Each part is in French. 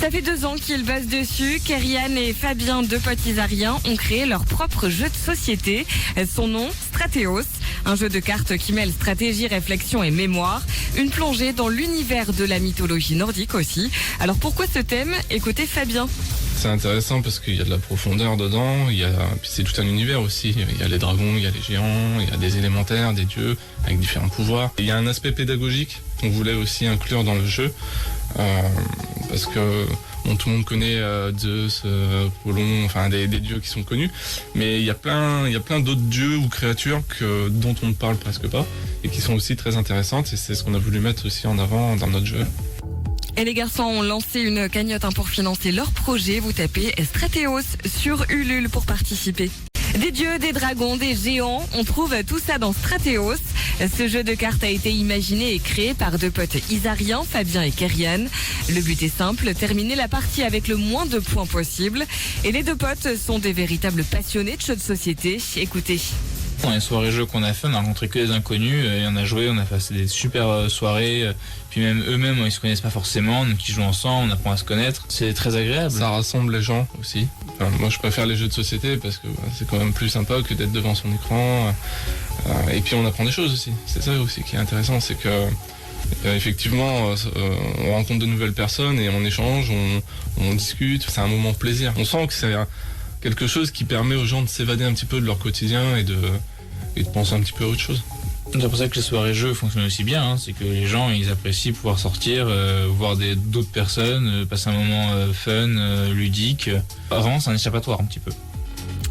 Ça fait 2 ans qu'ils bossent dessus. Kerian et Fabien, 2 potes isariens, ont créé leur propre jeu de société. Son nom, Stratéos. Un jeu de cartes qui mêle stratégie, réflexion et mémoire. Une plongée dans l'univers de la mythologie nordique aussi. Alors pourquoi ce thème? Écoutez Fabien. C'est intéressant parce qu'il y a de la profondeur dedans, puis c'est tout un univers aussi. Il y a les dragons, il y a les géants, il y a des élémentaires, des dieux avec différents pouvoirs. Il y a un aspect pédagogique qu'on voulait aussi inclure dans le jeu parce que tout le monde connaît Zeus, Apollon, enfin des dieux qui sont connus, mais il y a plein d'autres dieux ou créatures dont on ne parle presque pas et qui sont aussi très intéressantes, et c'est ce qu'on a voulu mettre aussi en avant dans notre jeu. Et les garçons ont lancé une cagnotte pour financer leur projet. Vous tapez Stratéos sur Ulule pour participer. Des dieux, des dragons, des géants, on trouve tout ça dans Stratéos. Ce jeu de cartes a été imaginé et créé par 2 potes isariens, Fabien et Kerian. Le but est simple, terminer la partie avec le moins de points possible. Et les 2 potes sont des véritables passionnés de jeux de société. Écoutez. Dans les soirées jeux qu'on a fait, on a rencontré que des inconnus, et on a joué, on a passé des super soirées, puis même eux-mêmes ils se connaissent pas forcément, donc ils jouent ensemble, on apprend à se connaître, c'est très agréable. Ça rassemble les gens aussi. Enfin, moi je préfère les jeux de société parce que c'est quand même plus sympa que d'être devant son écran, et puis on apprend des choses aussi. C'est ça aussi qui est intéressant, c'est que effectivement on rencontre de nouvelles personnes et on échange, on discute, c'est un moment de plaisir. On sent que c'est quelque chose qui permet aux gens de s'évader un petit peu de leur quotidien et de penser un petit peu à autre chose. C'est pour ça que les soirées jeux fonctionnent aussi bien, c'est que les gens ils apprécient pouvoir sortir, voir d'autres personnes, passer un moment fun, ludique. Vraiment c'est un échappatoire un petit peu.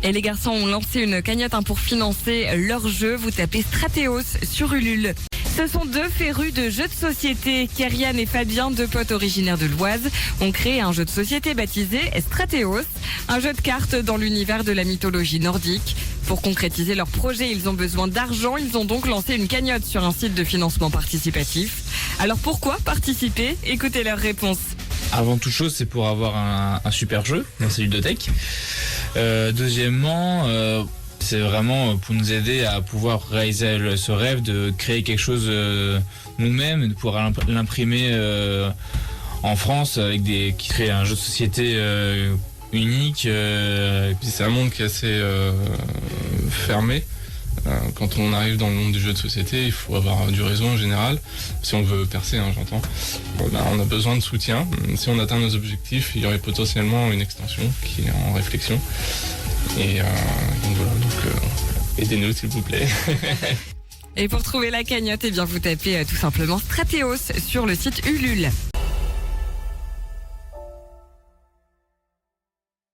Et les garçons ont lancé une cagnotte pour financer leur jeu. Vous tapez Stratéos sur Ulule. Ce sont 2 férus de jeux de société. Kerian et Fabien, 2 potes originaires de l'Oise, ont créé un jeu de société baptisé Stratéos, un jeu de cartes dans l'univers de la mythologie nordique. Pour concrétiser leur projet, ils ont besoin d'argent. Ils ont donc lancé une cagnotte sur un site de financement participatif. Alors pourquoi participer? Écoutez leur réponse. Avant toute chose, c'est pour avoir un super jeu dans cette ludothèque. Deuxièmement, c'est vraiment pour nous aider à pouvoir réaliser ce rêve de créer quelque chose nous-mêmes, de pouvoir l'imprimer en France qui crée un jeu de société unique. Puis c'est un monde qui est assez fermé. Quand on arrive dans le monde du jeu de société, il faut avoir du réseau en général. Si on veut percer, j'entends. On a besoin de soutien. Si on atteint nos objectifs, il y aurait potentiellement une extension qui est en réflexion. Et donc voilà, aidez-nous s'il vous plaît. Et pour trouver la cagnotte, vous tapez tout simplement Stratéos sur le site Ulule.